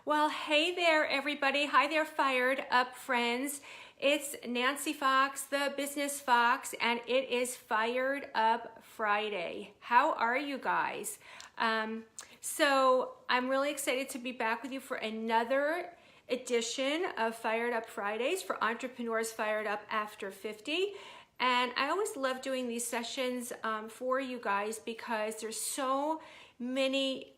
Well, hey there, everybody. Hi there, Fired Up friends. It's Nancy Fox, the Business Fox, and it is Fired Up Friday. How are you guys? So I'm really excited to be back with you for another edition of Fired Up Fridays for entrepreneurs fired up after 50. And I always love doing these sessions for you guys because there's so many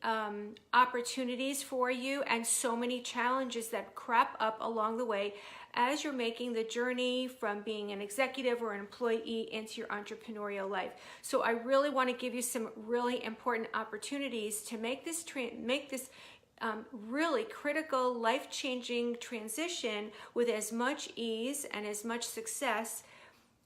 opportunities for you and so many challenges that crop up along the way as you're making the journey from being an executive or an employee into your entrepreneurial life. So I really want to give you some really important opportunities to make this really critical, life-changing transition with as much ease and as much success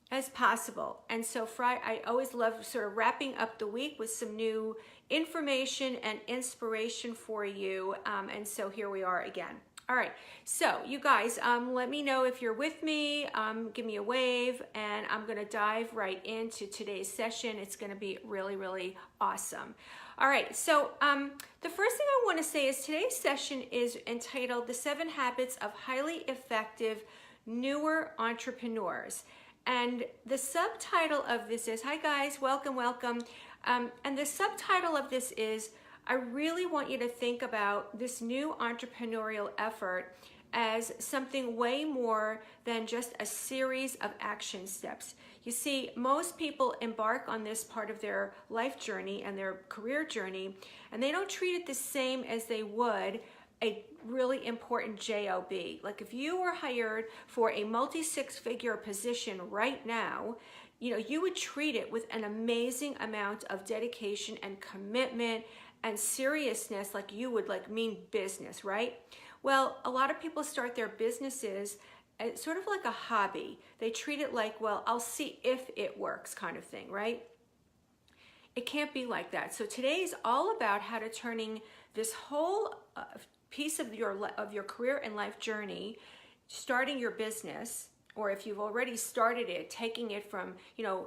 as possible. And so I always love sort of wrapping up the week with some new information and inspiration for you. And so here we are again. All right, so you guys, let me know if you're with me, give me a wave, and I'm gonna dive right into today's session. It's gonna be really, really awesome. All right, so the first thing I wanna say is today's session is entitled The 7 Habits of Highly Effective Newer Entrepreneurs. And the subtitle of this is, hi guys, welcome. And the subtitle of this is, I really want you to think about this new entrepreneurial effort as something way more than just a series of action steps. You see, most people embark on this part of their life journey and their career journey, and they don't treat it the same as they would a really important job. Like if you were hired for a multi-six-figure position right now, you would treat it with an amazing amount of dedication and commitment and seriousness, like you would mean business, right? Well, a lot of people start their businesses as sort of like a hobby. They treat it like, well, I'll see if it works kind of thing, right? It can't be like that. So today is all about how to turning this whole piece of your career and life journey, starting your business, or if you've already started it, taking it from,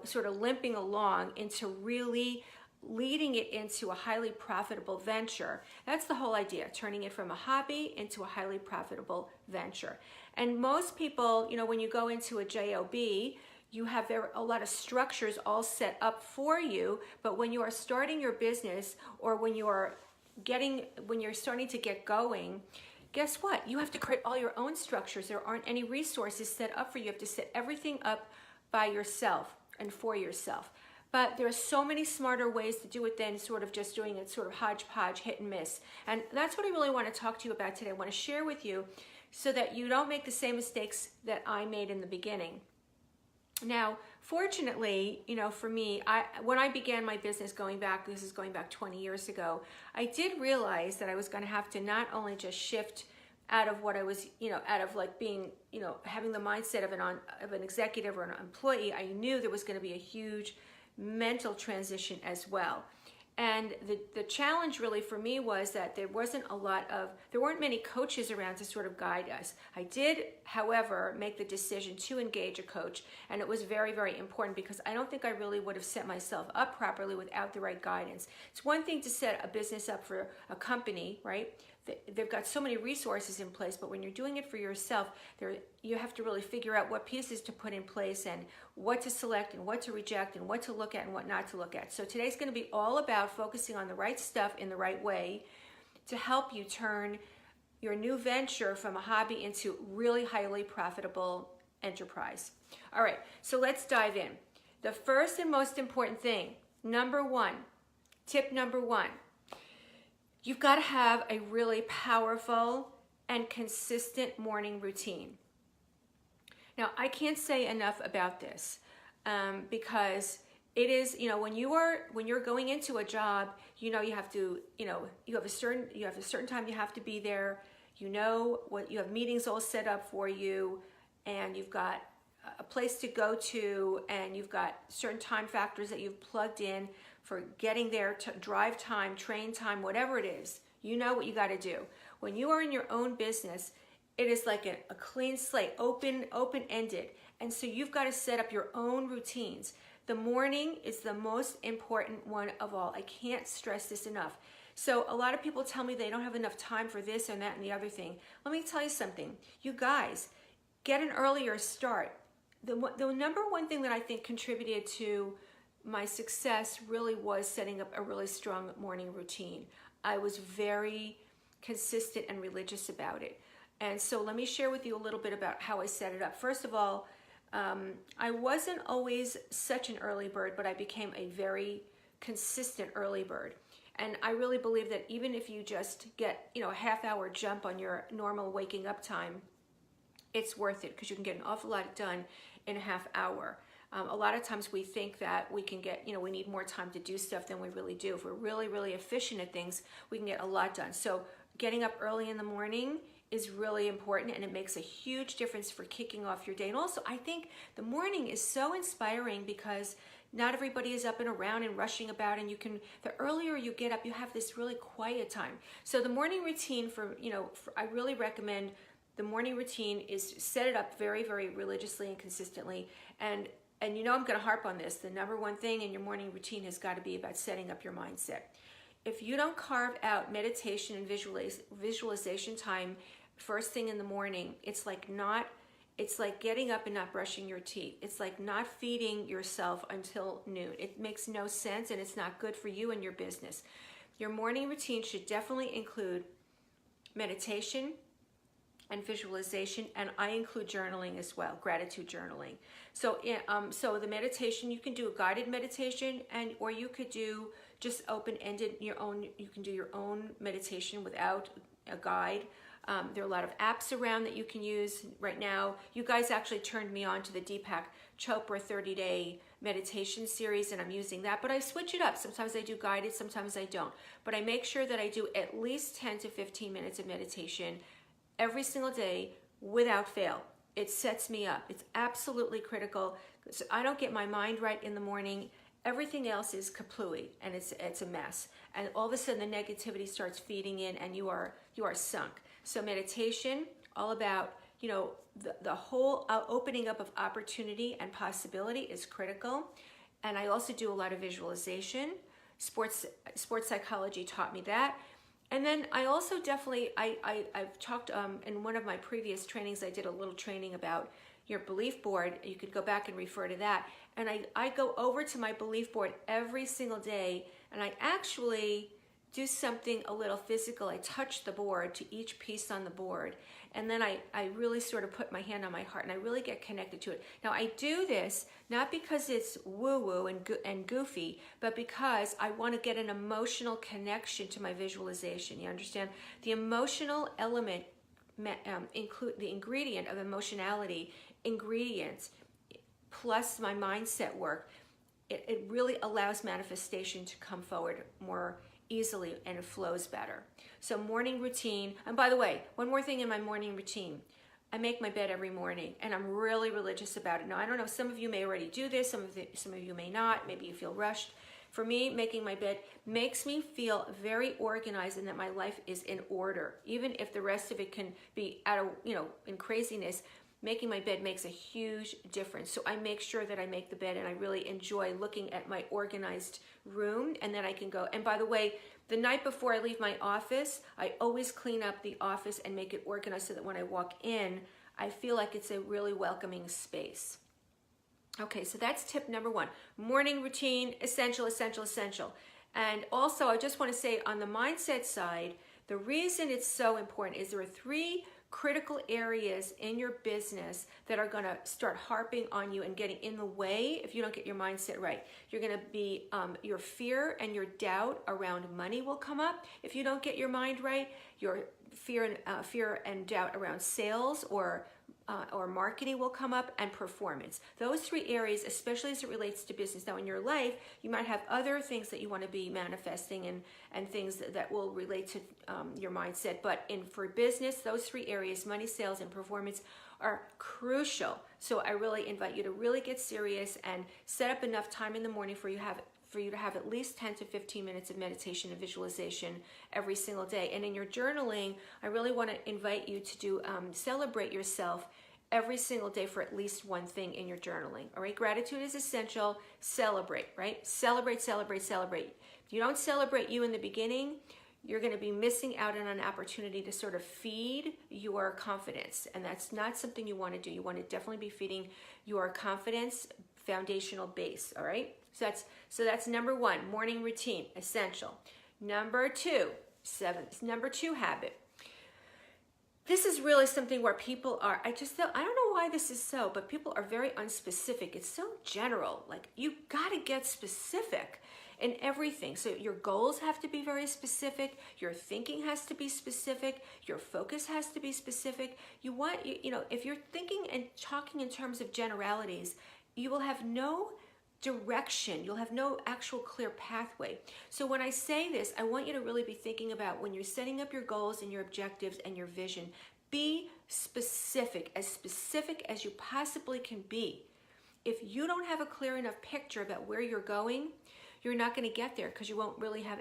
sort of limping along into really leading it into a highly profitable venture. That's the whole idea, turning it from a hobby into a highly profitable venture. And most people, when you go into a job, you have a lot of structures all set up for you, but when you are starting your business or when you're starting to get going, guess what? You have to create all your own structures. There aren't any resources set up for you. You have to set everything up by yourself and for yourself. But there are so many smarter ways to do it than sort of just doing it sort of hodgepodge, hit and miss. And that's what I really want to talk to you about today. I want to share with you so that you don't make the same mistakes that I made in the beginning. Now, fortunately, for me, when I began my business this is going back 20 years ago, I did realize that I was going to have to not only just shift out of what I was, out of being, having the mindset of an executive or an employee. I knew there was going to be a huge mental transition as well. And the challenge really for me was that there weren't many coaches around to sort of guide us. I did, however, make the decision to engage a coach, and it was very, very important because I don't think I really would have set myself up properly without the right guidance. It's one thing to set a business up for a company, right? They've got so many resources in place, but when you're doing it for yourself, you have to really figure out what pieces to put in place and what to select and what to reject and what to look at and what not to look at. So today's going to be all about focusing on the right stuff in the right way to help you turn your new venture from a hobby into really highly profitable enterprise. All right, so let's dive in. The first and most important thing, tip number one, you've got to have a really powerful and consistent morning routine. Now, I can't say enough about this because it is, when you're going into a job, you have to, you have a certain time you have to be there. You have meetings all set up for you, and you've got a place to go to, and you've got certain time factors that you've plugged in for getting there, to drive time, train time, whatever it is. You know what you got to do. When you are in your own business, it is like a clean slate, open-ended. And so you've got to set up your own routines. The morning is the most important one of all. I can't stress this enough. So a lot of people tell me they don't have enough time for this and that and the other thing. Let me tell you something. You guys, get an earlier start. The number one thing that I think contributed to my success really was setting up a really strong morning routine. I was very consistent and religious about it. And so let me share with you a little bit about how I set it up. First of all, I wasn't always such an early bird, but I became a very consistent early bird. And I really believe that even if you just get, a half-hour jump on your normal waking up time, it's worth it because you can get an awful lot done in a half hour. A lot of times we think that we can get, we need more time to do stuff than we really do. If we're really, really efficient at things, we can get a lot done. So getting up early in the morning is really important, and it makes a huge difference for kicking off your day. And also, I think the morning is so inspiring because not everybody is up and around and rushing about, and the earlier you get up, you have this really quiet time. So the morning routine I really recommend the morning routine is set it up very, very religiously and consistently. And I'm going to harp on this. The number one thing in your morning routine has got to be about setting up your mindset. If you don't carve out meditation and visualization time first thing in the morning, it's like getting up and not brushing your teeth. It's like not feeding yourself until noon. It makes no sense, and it's not good for you and your business. Your morning routine should definitely include meditation and visualization, and I include journaling as well, gratitude journaling. So the meditation, you can do a guided meditation, or you could do just open-ended, you can do your own meditation without a guide. There are a lot of apps around that you can use right now. You guys actually turned me on to the Deepak Chopra 30-day meditation series, and I'm using that, but I switch it up. Sometimes I do guided, sometimes I don't. But I make sure that I do at least 10 to 15 minutes of meditation every single day without fail. It sets me up. It's absolutely critical. So I don't get my mind right in the morning. Everything else is kaplooey, and it's a mess. And all of a sudden the negativity starts feeding in, and you are sunk. So meditation, all about, the whole opening up of opportunity and possibility is critical. And I also do a lot of visualization. Sports psychology taught me that. And then I also definitely, I've talked in one of my previous trainings, I did a little training about your belief board. You could go back and refer to that. And I go over to my belief board every single day, and I actually do something a little physical. I touch the board to each piece on the board. And then I really sort of put my hand on my heart, and I really get connected to it. Now I do this not because it's woo-woo and goofy, but because I want to get an emotional connection to my visualization. You understand? The emotional element include the ingredient of emotionality, ingredients, plus my mindset work. It really allows manifestation to come forward more easily, and it flows better. So morning routine, and by the way, one more thing in my morning routine, I make my bed every morning, and I'm really religious about it. Now, I don't know, some of you may already do this, some of you may not, maybe you feel rushed. For me, making my bed makes me feel very organized and that my life is in order. Even if the rest of it can be out of, in craziness, making my bed makes a huge difference. So I make sure that I make the bed, and I really enjoy looking at my organized room, and then I can go. And by the way, the night before I leave my office, I always clean up the office and make it organized so that when I walk in, I feel like it's a really welcoming space. Okay, so that's tip number one. Morning routine, essential, essential, essential. And also, I just want to say on the mindset side, the reason it's so important is there are 3 critical areas in your business that are going to start harping on you and getting in the way if you don't get your mindset right. You're going to be, your fear and your doubt around money will come up if you don't get your mind right. Your fear and doubt around sales or marketing will come up, and performance. Those 3 areas, especially as it relates to business. Now in your life, you might have other things that you want to be manifesting and things that will relate to your mindset. But for business, those 3 areas, money, sales, and performance, are crucial. So I really invite you to really get serious and set up enough time in the morning for you to have at least 10 to 15 minutes of meditation and visualization every single day. And in your journaling, I really want to invite you to do celebrate yourself every single day for at least one thing in your journaling. All right, gratitude is essential. Celebrate, right? Celebrate, celebrate, celebrate. If you don't celebrate you in the beginning, you're going to be missing out on an opportunity to sort of feed your confidence. And that's not something you want to do. You want to definitely be feeding your confidence foundational base, all right? So that's number one, morning routine, essential. Number two, number two habit. This is really something where people are, I don't know why this is so, but people are very unspecific. It's so general. Like, you got to get specific in everything. So your goals have to be very specific. Your thinking has to be specific. Your focus has to be specific. If you're thinking and talking in terms of generalities, you will have no direction. You'll have no actual clear pathway. So when I say this, I want you to really be thinking about when you're setting up your goals and your objectives and your vision, be specific as you possibly can be. If you don't have a clear enough picture about where you're going, you're not going to get there because you won't really have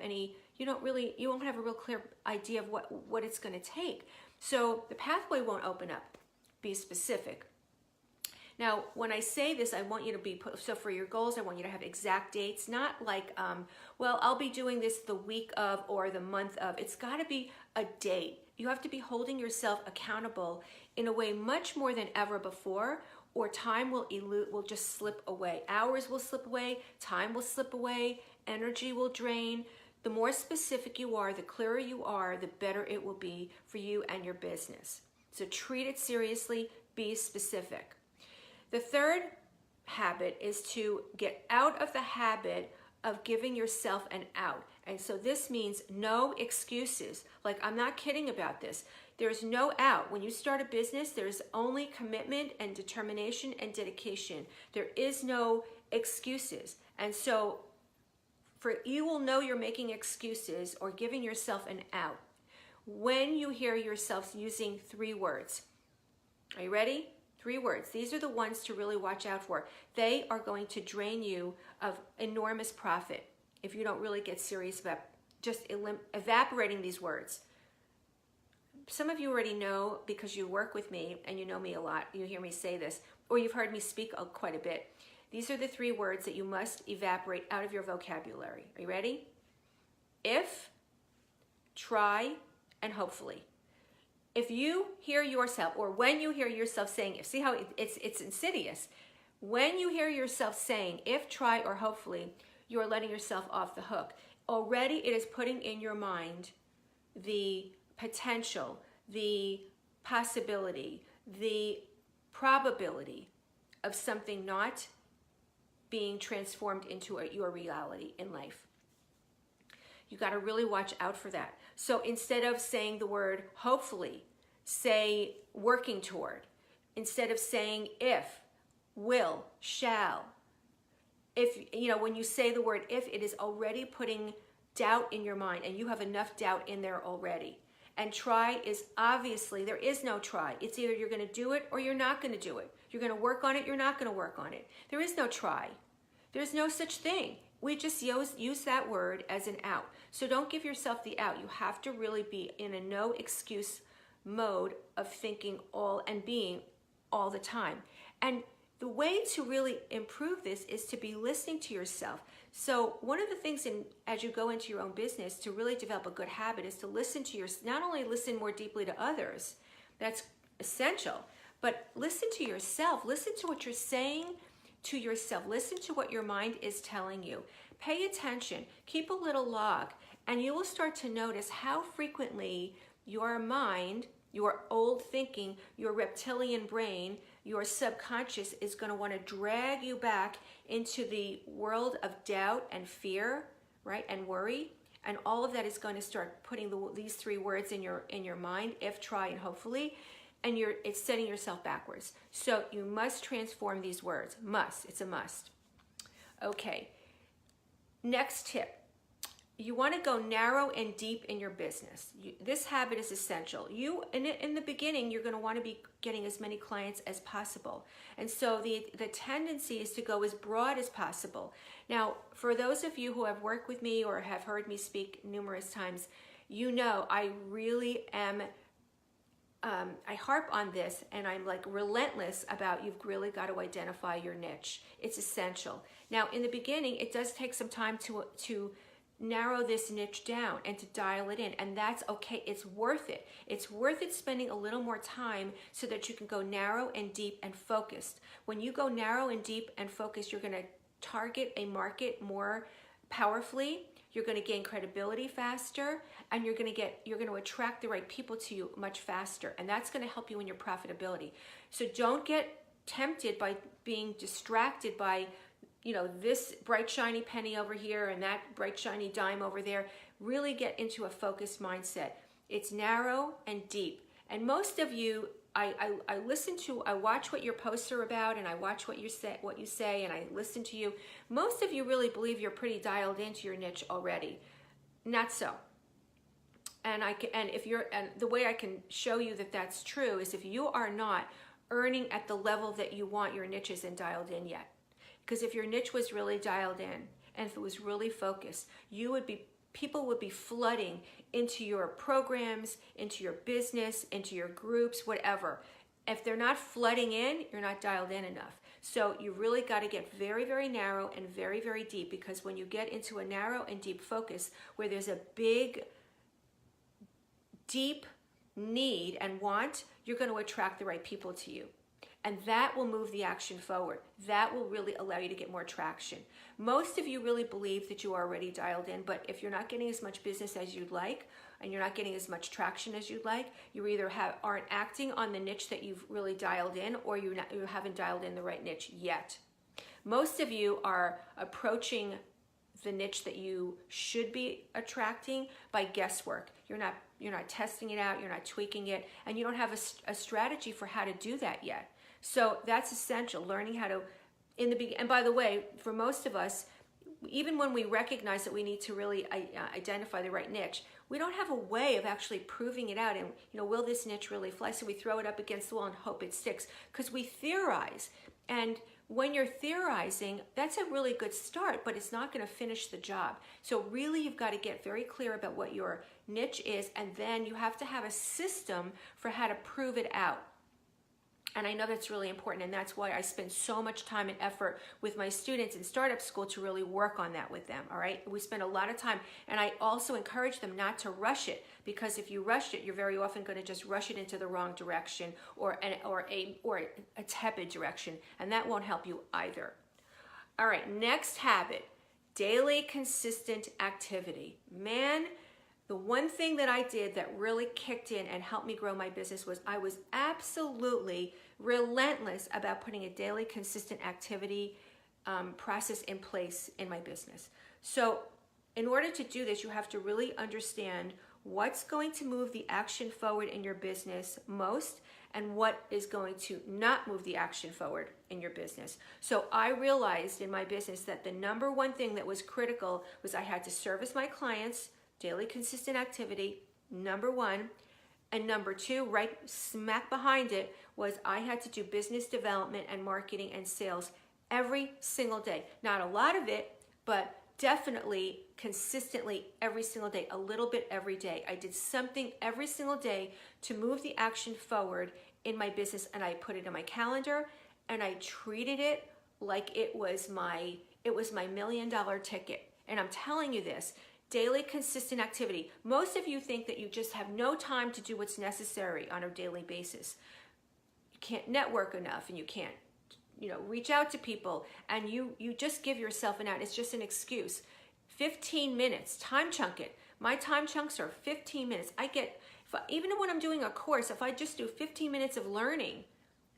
you won't have a real clear idea of what it's going to take. So the pathway won't open up. Be specific. Now, when I say this, I want you to so for your goals, I want you to have exact dates, not like, I'll be doing this the week of or the month of. It's got to be a date. You have to be holding yourself accountable in a way much more than ever before, or time will just slip away. Hours will slip away, time will slip away, energy will drain. The more specific you are, the clearer you are, the better it will be for you and your business. So treat it seriously, be specific. The third habit is to get out of the habit of giving yourself an out. And so this means no excuses. Like, I'm not kidding about this. There's no out. When you start a business, there's only commitment and determination and dedication. There is no excuses. And so you will know you're making excuses or giving yourself an out when you hear yourself using 3 words. Are you ready? 3 words. These are the ones to really watch out for. They are going to drain you of enormous profit if you don't really get serious about just evaporating these words. Some of you already know because you work with me and you know me a lot. You hear me say this, or you've heard me speak quite a bit. These are the 3 words that you must evaporate out of your vocabulary. Are you ready? If, try, and hopefully. If you hear yourself, or when you hear yourself saying, see how it's insidious. When you hear yourself saying, if, try, or hopefully, you are letting yourself off the hook. Already it is putting in your mind the potential, the possibility, the probability of something not being transformed into your reality in life. You got to really watch out for that. So instead of saying the word hopefully, say working toward. Instead of saying if, will, shall. If, when you say the word if, it is already putting doubt in your mind, and you have enough doubt in there already. And try is obviously, there is no try. It's either you're going to do it or you're not going to do it. You're going to work on it, you're not going to work on it. There is no try. There's no such thing. We just use that word as an out. So don't give yourself the out. You have to really be in a no excuse mode of thinking all and being all the time. And the way to really improve this is to be listening to yourself. So one of the things as you go into your own business to really develop a good habit is to listen to not only listen more deeply to others, that's essential, but listen to yourself. Listen to what you're saying to yourself. Listen to what your mind is telling you. Pay attention. Keep a little log, and you will start to notice how frequently your mind, your old thinking, your reptilian brain, your subconscious is going to want to drag you back into the world of doubt and fear, right, and worry. And all of that is going to start putting these 3 words in your mind: if, try, and hopefully. And it's setting yourself backwards. So you must transform these words. Must. It's a must. Okay. Next tip. You want to go narrow and deep in your business. This habit is essential. In the beginning, you're going to want to be getting as many clients as possible. And so the tendency is to go as broad as possible. Now, for those of you who have worked with me or have heard me speak numerous times, I really am I harp on this, and I'm like relentless about you've really got to identify your niche. It's essential. Now, in the beginning, it does take some time to narrow this niche down and to dial it in, and that's okay. It's worth it. It's worth it spending a little more time so that you can go narrow and deep and focused. When you go narrow and deep and focused, you're going to target a market more powerfully. You're going to gain credibility faster, and you're going to attract the right people to you much faster, and that's going to help you in your profitability. So don't get tempted by being distracted by this bright shiny penny over here and that bright shiny dime over there. Really get into a focused mindset. It's narrow and deep. And most of you, I watch what your posts are about, and I watch what you say, and I listen to you. Most of you really believe you're pretty dialed into your niche already. Not so. And the way I can show you that that's true is if you are not earning at the level that you want your niche isn't dialed in yet. Because if your niche was really dialed in and if it was really focused, people would be flooding into your programs, into your business, into your groups, whatever. If they're not flooding in, you're not dialed in enough. So you really got to get very, very narrow and very, very deep, because when you get into a narrow and deep focus where there's a big, deep need and want, you're going to attract the right people to you. And that will move the action forward. That will really allow you to get more traction. Most of you really believe that you are already dialed in, but if you're not getting as much business as you'd like, and you're not getting as much traction as you'd like, you either aren't acting on the niche that you've really dialed in, or you haven't dialed in the right niche yet. Most of you are approaching the niche that you should be attracting by guesswork. You're not testing it out, you're not tweaking it, and you don't have a strategy for how to do that yet. So that's essential, learning how to, and by the way, for most of us, even when we recognize that we need to really identify the right niche, we don't have a way of actually proving it out and, will this niche really fly? So we throw it up against the wall and hope it sticks, because we theorize. And when you're theorizing, that's a really good start, but it's not going to finish the job. So really, you've got to get very clear about what your niche is, and then you have to have a system for how to prove it out. And I know that's really important, and that's why I spend so much time and effort with my students in startup school to really work on that with them, all right? We spend a lot of time, and I also encourage them not to rush it, because if you rush it, you're very often going to just rush it into the wrong direction or a tepid direction, and that won't help you either. All right, next habit, daily consistent activity. Man, the one thing that I did that really kicked in and helped me grow my business was I was absolutely relentless about putting a daily consistent activity process in place in my business. So in order to do this, you have to really understand what's going to move the action forward in your business most and what is going to not move the action forward in your business. So I realized in my business that the number one thing that was critical was I had to service my clients, daily consistent activity, number one. And number two, right smack behind it, was I had to do business development and marketing and sales every single day. Not a lot of it, but definitely consistently every single day, a little bit every day. I did something every single day to move the action forward in my business, and I put it in my calendar, and I treated it like it was my $1 million ticket. And I'm telling you this, daily consistent activity. Most of you think that you just have no time to do what's necessary on a daily basis. You can't network enough, and you can't, reach out to people, and you just give yourself an out. It's just an excuse. 15 minutes, time chunk it. My time chunks are 15 minutes. Even when I'm doing a course, if I just do 15 minutes of learning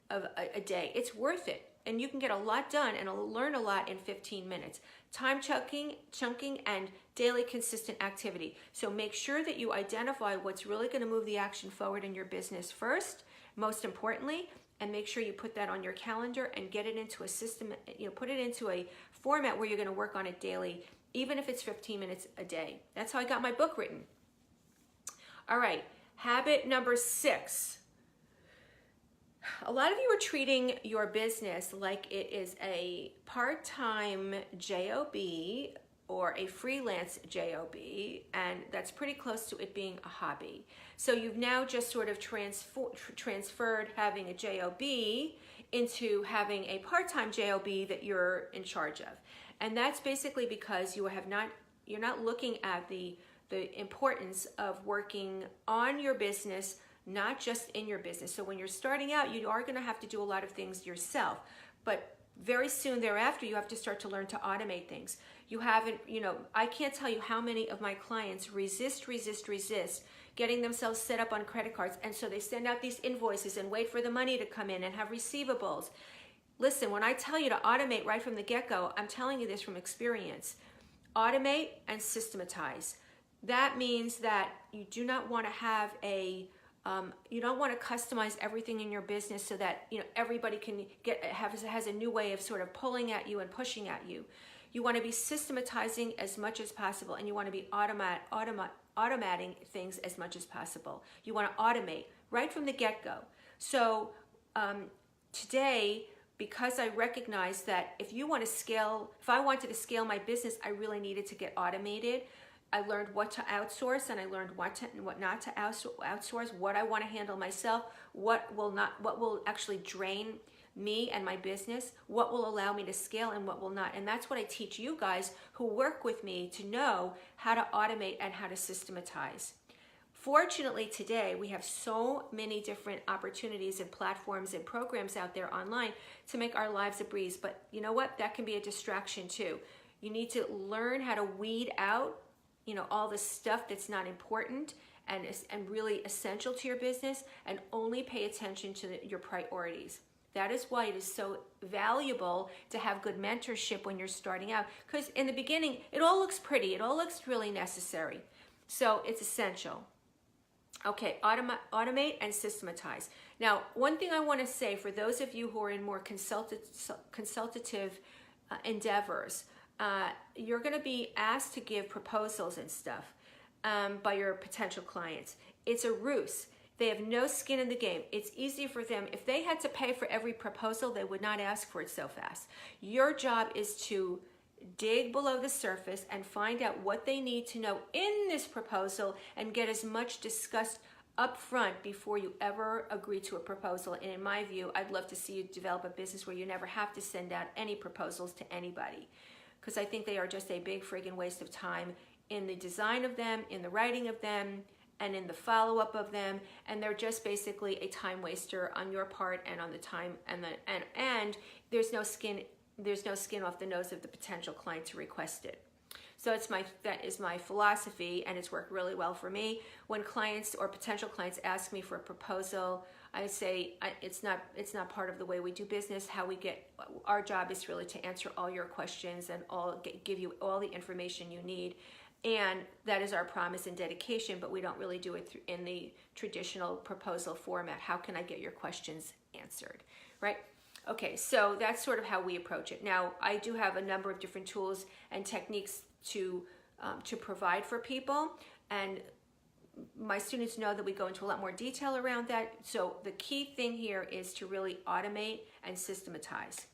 of a day, it's worth it. And you can get a lot done and learn a lot in 15 minutes. Time chunking and daily consistent activity. So make sure that you identify what's really going to move the action forward in your business first, most importantly, and make sure you put that on your calendar and get it into a system, put it into a format where you're going to work on it daily, even if it's 15 minutes a day. That's how I got my book written. All right, habit number 6. A lot of you are treating your business like it is a part-time job or a freelance job, and that's pretty close to it being a hobby. So you've now just sort of transferred having a job into having a part-time job that you're in charge of. And that's basically because you have not looking at the importance of working on your business, not just in your business. So when you're starting out, you are going to have to do a lot of things yourself, but very soon thereafter, you have to start to learn to automate things. You haven't, I can't tell you how many of my clients resist getting themselves set up on credit cards. And so they send out these invoices and wait for the money to come in and have receivables. Listen, when I tell you to automate right from the get-go, I'm telling you this from experience. Automate and systematize. That means that you do not want to have you don't want to customize everything in your business so that everybody can has a new way of sort of pulling at you and pushing at you. You want to be systematizing as much as possible, and you want to be automating things as much as possible. You want to automate right from the get-go. So today, because I recognize that if I wanted to scale my business, I really needed to get automated. I learned what to outsource, and I learned what not to outsource, what I want to handle myself, what will actually drain me and my business, what will allow me to scale and what will not. And that's what I teach you guys who work with me to know how to automate and how to systematize. Fortunately, today we have so many different opportunities and platforms and programs out there online to make our lives a breeze. But you know what? That can be a distraction too. You need to learn how to weed out all the stuff that's not important and really essential to your business, and only pay attention to your priorities. That is why it is so valuable to have good mentorship when you're starting out, because in the beginning, it all looks pretty. It all looks really necessary. So it's essential. Okay, automate and systematize. Now, one thing I want to say for those of you who are in more consultative endeavors, you're going to be asked to give proposals and stuff by your potential clients. It's a ruse. They have no skin in the game. It's easy for them. If they had to pay for every proposal, they would not ask for it so fast. Your job is to dig below the surface and find out what they need to know in this proposal and get as much discussed up front before you ever agree to a proposal. And in my view, I'd love to see you develop a business where you never have to send out any proposals to anybody, because I think they are just a big friggin' waste of time in the design of them, in the writing of them, and in the follow-up of them, and they're just basically a time waster on your part and on the time, and there's no skin off the nose of the potential client to request it. So that is my philosophy, and it's worked really well for me. When clients or potential clients ask me for a proposal, I say it's not part of the way we do business. Our job is really to answer all your questions and give you all the information you need. And that is our promise and dedication, but we don't really do it in the traditional proposal format. How can I get your questions answered, right? Okay, so that's sort of how we approach it. Now, I do have a number of different tools and techniques to provide for people, and my students know that we go into a lot more detail around that. So the key thing here is to really automate and systematize.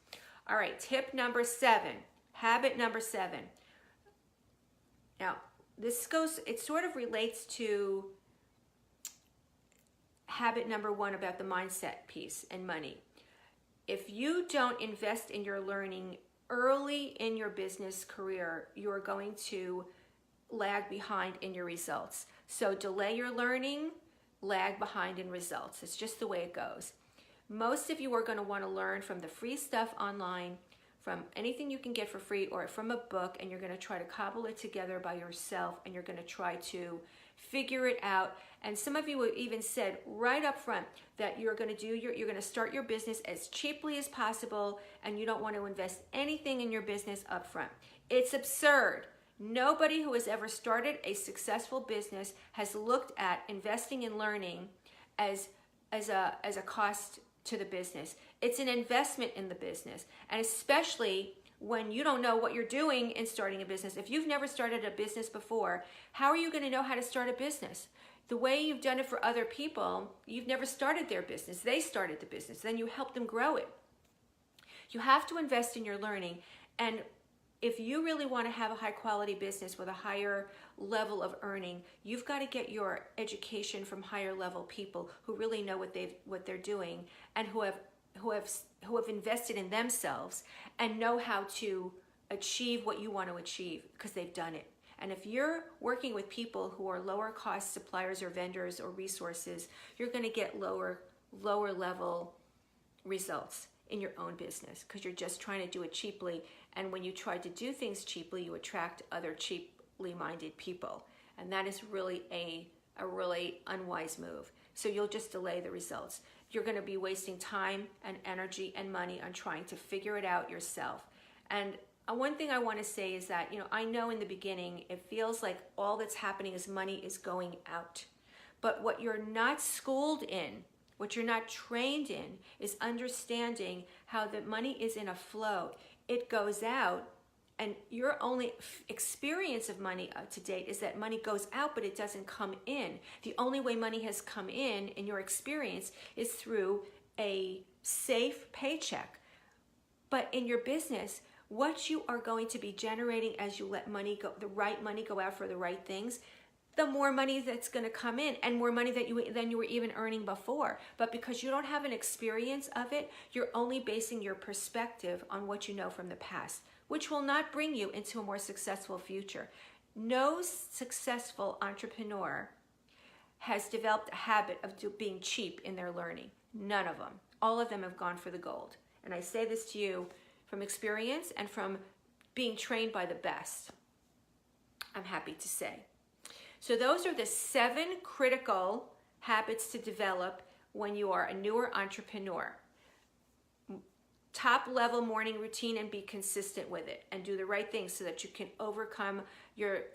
All right, tip number 7, habit number 7. Now, it sort of relates to habit number 1 about the mindset piece and money. If you don't invest in your learning early in your business career, you're going to lag behind in your results. So delay your learning, lag behind in results. It's just the way it goes. Most of you are going to want to learn from the free stuff online, from anything you can get for free or from a book, and you're going to try to cobble it together by yourself, and you're going to try to figure it out. And some of you have even said right up front that you're going to start your business as cheaply as possible, and you don't want to invest anything in your business up front. It's absurd. Nobody who has ever started a successful business has looked at investing in learning as a cost to the business. It's an investment in the business, and especially when you don't know what you're doing in starting a business. If you've never started a business before, how are you going to know how to start a business? The way you've done it for other people, you've never started their business. They started the business. Then you help them grow it. You have to invest in your learning. And if you really want to have a high quality business with a higher level of earning, you've got to get your education from higher level people who really know what they're doing, and who have invested in themselves and know how to achieve what you want to achieve because they've done it. And if you're working with people who are lower cost suppliers or vendors or resources, you're going to get lower level results in your own business because you're just trying to do it cheaply. And when you try to do things cheaply, you attract other cheaply minded people. And that is really a really unwise move. So you'll just delay the results. You're going to be wasting time and energy and money on trying to figure it out yourself. And one thing I want to say is that, I know in the beginning it feels like all that's happening is money is going out. But what you're not schooled in, what you're not trained in, is understanding how the money is in a flow. It goes out, and your only experience of money to date is that money goes out, but it doesn't come in. The only way money has come in your experience, is through a safe paycheck. But in your business, what you are going to be generating as you let money go, the right money go out for the right things, the more money that's going to come in, and more money than you were even earning before. But because you don't have an experience of it, you're only basing your perspective on what you know from the past, which will not bring you into a more successful future. No successful entrepreneur has developed a habit of being cheap in their learning. None of them. All of them have gone for the gold. And I say this to you from experience and from being trained by the best, I'm happy to say. So those are the 7 critical habits to develop when you are a newer entrepreneur. Top level morning routine, and be consistent with it, and do the right things so that you can overcome your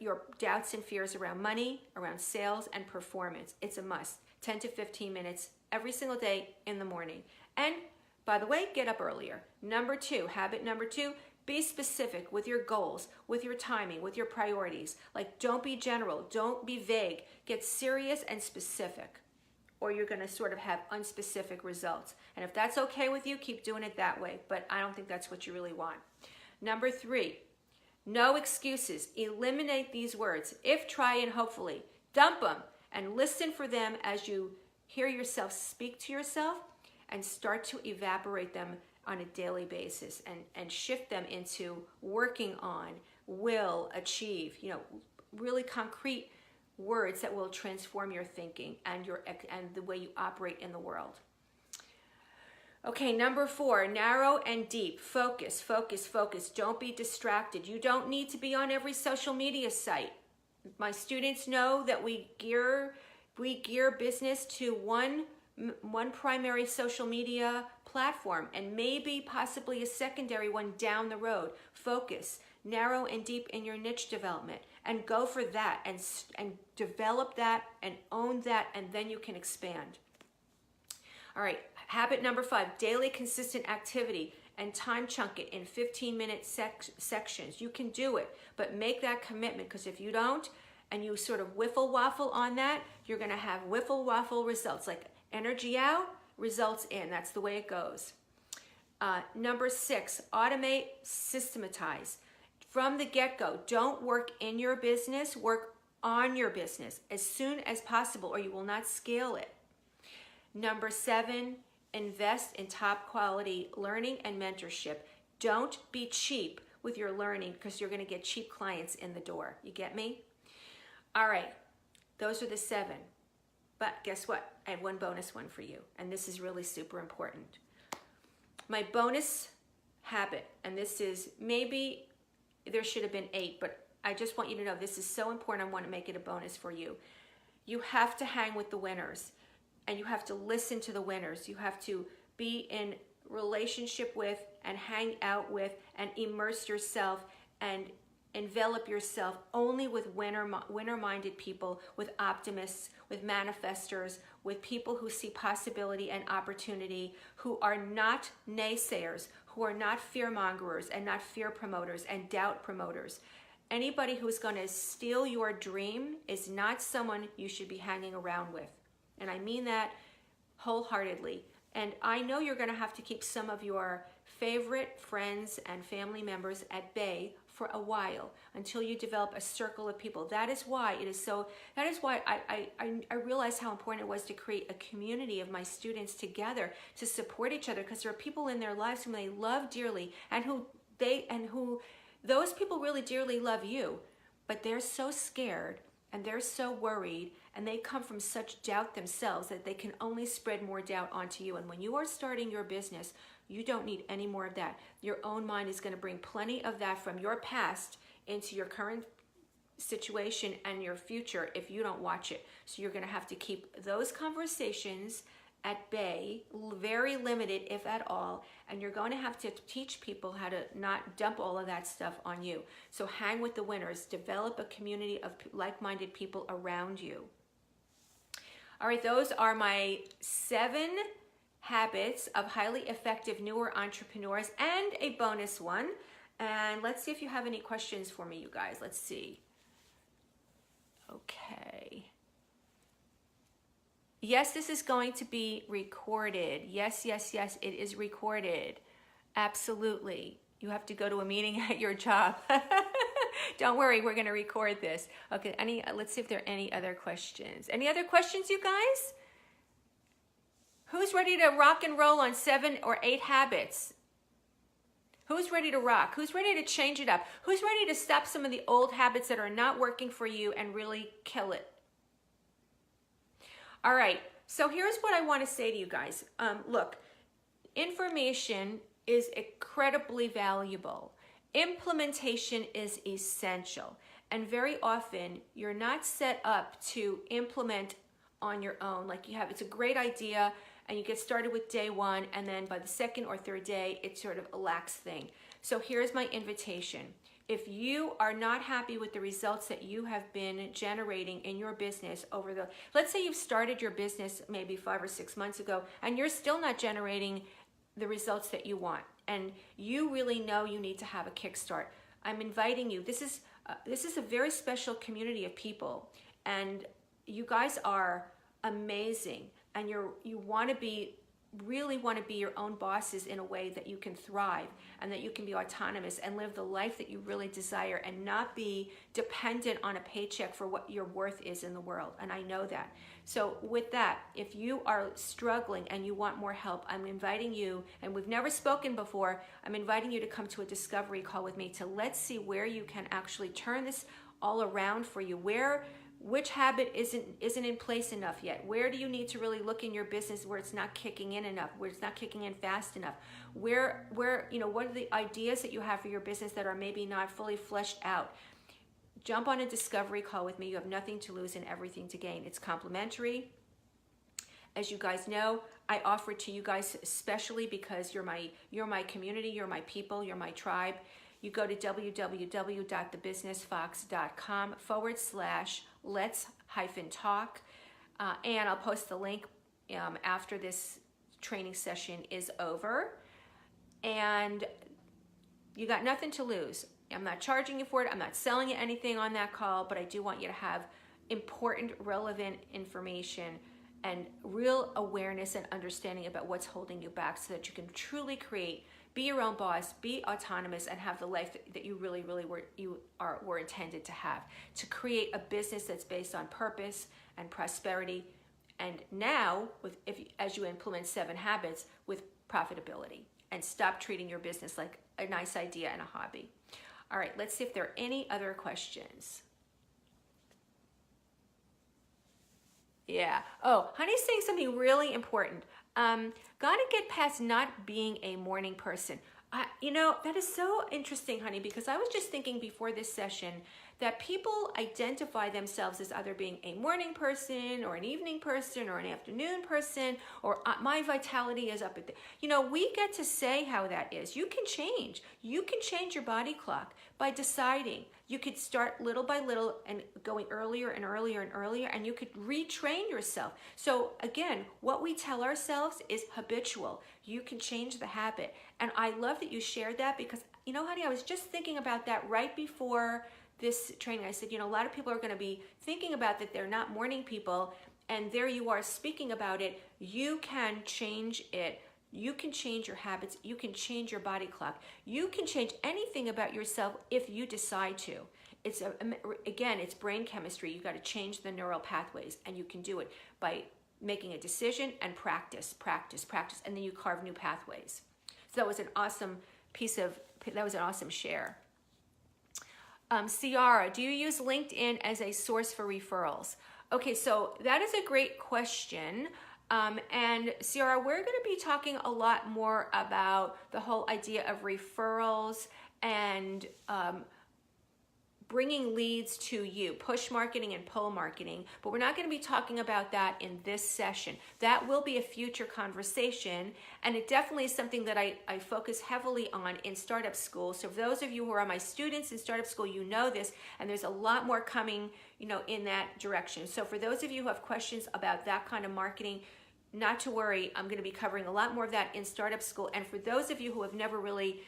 doubts and fears around money, around sales, and performance. It's a must. 10 to 15 minutes every single day in the morning. And by the way, get up earlier. Habit number 2, be specific with your goals, with your timing, with your priorities. Like, don't be general, don't be vague. Get serious and specific, or you're going to sort of have unspecific results. And if that's okay with you, keep doing it that way. But I don't think that's what you really want. Number 3, no excuses. Eliminate these words. If, try, and hopefully. Dump them and listen for them as you hear yourself speak to yourself, and start to evaporate them on a daily basis, and shift them into working on, will, achieve, really concrete words that will transform your thinking and the way you operate in the world. Okay, number 4, narrow and deep. Focus, focus, focus. Don't be distracted. You don't need to be on every social media site. My students know that we gear business to one primary social media platform, and maybe possibly a secondary one down the road. Focus, narrow and deep in your niche development, and go for that, and develop that and own that, and then you can expand. All right, habit number 5, daily consistent activity, and time chunk it in 15-minute sections. You can do it, but make that commitment, because if you don't, and you sort of whiffle waffle on that, you're going to have whiffle waffle results. Like, energy out, results in. That's the way it goes. Number 6, automate, systematize. From the get-go, don't work in your business, work on your business as soon as possible, or you will not scale it. Number 7, invest in top quality learning and mentorship. Don't be cheap with your learning, because you're going to get cheap clients in the door. You get me? All right, those are the 7. But guess what? I have one bonus one for you, and this is really super important. My bonus habit, and this is, maybe there should have been 8, but I just want you to know this is so important. I want to make it a bonus for you. You have to hang with the winners, and you have to listen to the winners. You have to be in relationship with, and hang out with, and immerse yourself and envelop yourself only with winner-minded people, with optimists, with manifestors, with people who see possibility and opportunity, who are not naysayers, who are not fear-mongers and not fear promoters and doubt promoters. Anybody who's going to steal your dream is not someone you should be hanging around with. And I mean that wholeheartedly. And I know you're going to have to keep some of your favorite friends and family members at bay for a while, until you develop a circle of people. That is why I realized how important it was to create a community of my students together to support each other, because there are people in their lives whom they love dearly, and who those people really dearly love you. but they're so scared and they're so worried, and they come from such doubt themselves that they can only spread more doubt onto you. And when you are starting your business, you don't need any more of that. Your own mind is going to bring plenty of that from your past into your current situation and your future if you don't watch it. So you're going to have to keep those conversations at bay, very limited if at all, and you're going to have to teach people how to not dump all of that stuff on you. So hang with the winners, develop a community of like-minded people around you. All right, those are my 7 habits of highly effective newer entrepreneurs and a bonus one. And let's see if you have any questions for me, you guys. Let's see. Okay. Yes, this is going to be recorded. Yes, yes, yes, it is recorded. Absolutely. You have to go to a meeting at your job. Don't worry, we're going to record this. Okay, let's see if there are any other questions. Any other questions, you guys? Who's ready to rock and roll on 7 or 8 habits? Who's ready to rock? Who's ready to change it up? Who's ready to stop some of the old habits that are not working for you and really kill it? All right, so here's what I want to say to you guys. Look, information is incredibly valuable. Implementation is essential. And very often, you're not set up to implement on your own. Like it's a great idea, and you get started with day 1, and then by the 2nd or 3rd day, it's sort of a lax thing. So here's my invitation. If you are not happy with the results that you have been generating in your business let's say you've started your business maybe 5 or 6 months ago, and you're still not generating the results that you want, and you really know you need to have a kickstart, I'm inviting you. This is a very special community of people, and you guys are amazing, and you really want to be your own bosses in a way that you can thrive and that you can be autonomous and live the life that you really desire and not be dependent on a paycheck for what your worth is in the world. And I know that. So with that, if you are struggling and you want more help, I'm inviting you, and we've never spoken before, I'm inviting you to come to a discovery call with me to let's see where you can actually turn this all around for you. Which habit isn't in place enough yet? Where do you need to really look in your business where it's not kicking in enough, where it's not kicking in fast enough? What are the ideas that you have for your business that are maybe not fully fleshed out? Jump on a discovery call with me. You have nothing to lose and everything to gain. It's complimentary. As you guys know, I offer it to you guys especially because you're my community, you're my people, you're my tribe. You go to www.thebusinessfox.com/let's-talk, and I'll post the link after this training session is over. And you got nothing to lose. I'm not charging you for it. I'm not selling you anything on that call, but I do want you to have important, relevant information and real awareness and understanding about what's holding you back so that you can truly be your own boss, be autonomous, and have the life that you really were intended to have. To create a business that's based on purpose and prosperity, and now, as you implement 7 habits, with profitability. And stop treating your business like a nice idea and a hobby. All right, let's see if there are any other questions. Yeah. Oh, honey's saying something really important. Gotta get past not being a morning person. That is so interesting, honey, because I was just thinking before this session that people identify themselves as either being a morning person or an evening person or an afternoon person, or my vitality is up at we get to say how that is. You can change. You can change your body clock by deciding. You could start little by little and going earlier and earlier and earlier, and you could retrain yourself. So again, what we tell ourselves is habitual. You can change the habit. And I love that you shared that because, honey, I was just thinking about that right before this training. I said, a lot of people are going to be thinking about that they're not morning people, and there you are speaking about it. You can change it. You can change your habits. You can change your body clock. You can change anything about yourself if you decide to. It's brain chemistry. You got to change the neural pathways, and you can do it by making a decision and practice, and then you carve new pathways. So that was an awesome share. Ciara, do you use LinkedIn as a source for referrals? Okay, so that is a great question. And Ciara, we're going to be talking a lot more about the whole idea of referrals and bringing leads to you, push marketing and pull marketing, but we're not going to be talking about that in this session. That will be a future conversation, and it definitely is something that I focus heavily on in Startup School. So for those of you who are my students in Startup School, you know this, and there's a lot more coming, in that direction. So for those of you who have questions about that kind of marketing, not to worry, I'm going to be covering a lot more of that in Startup School. And for those of you who have never really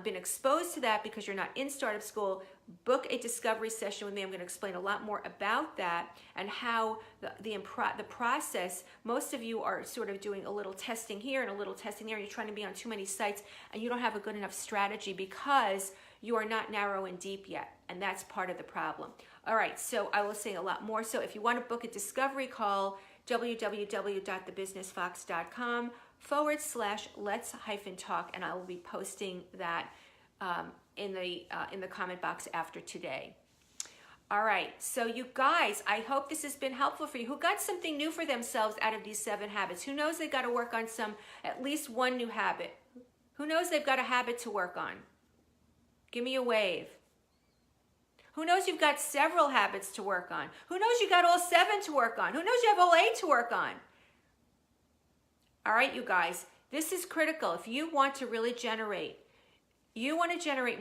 been exposed to that because you're not in Startup School, book a discovery session with me. I'm going to explain a lot more about that and how the process. Most of you are sort of doing a little testing here and a little testing there. You're trying to be on too many sites and you don't have a good enough strategy because you are not narrow and deep yet, and that's part of the problem. All right, so I will say a lot more. So if you want to book a discovery call, www.thebusinessfox.com/let's-talk, and I will be posting that in the comment box after today. All right, so you guys, I hope this has been helpful for you. Who got something new for themselves out of these 7 habits? Who knows they got to work on at least one new habit? Who knows they've got a habit to work on? Give me a wave. Who knows you've got several habits to work on? Who knows you got all 7 to work on? Who knows you have all 8 to work on? All right, you guys, this is critical. If you want to really generate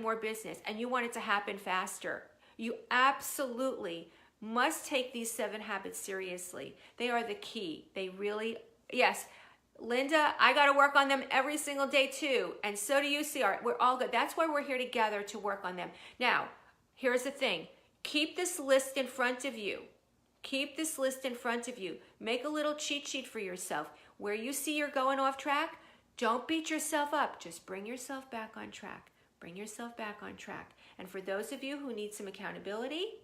more business and you want it to happen faster, you absolutely must take these 7 habits seriously. They are the key. They really, yes, Linda, I got to work on them every single day too. And so do you, CR. We're all good. That's why we're here together, to work on them. Now, here's the thing. Keep this list in front of you. Keep this list in front of you. Make a little cheat sheet for yourself. Where you see you're going off track, don't beat yourself up. Just bring yourself back on track. Bring yourself back on track. And for those of you who need some accountability,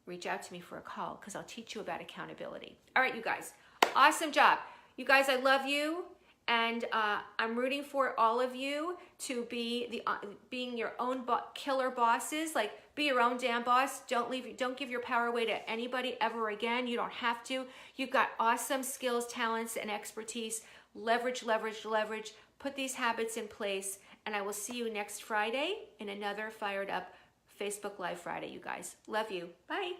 reach out to me for a call because I'll teach you about accountability. All right, you guys. Awesome job. You guys, I love you. And I'm rooting for all of you to be being your own killer bosses. Like, be your own damn boss. Don't give your power away to anybody ever again. You don't have to. You've got awesome skills, talents, and expertise. Leverage, leverage, leverage. Put these habits in place. And I will see you next Friday in another Fired Up Facebook Live Friday, you guys. Love you. Bye.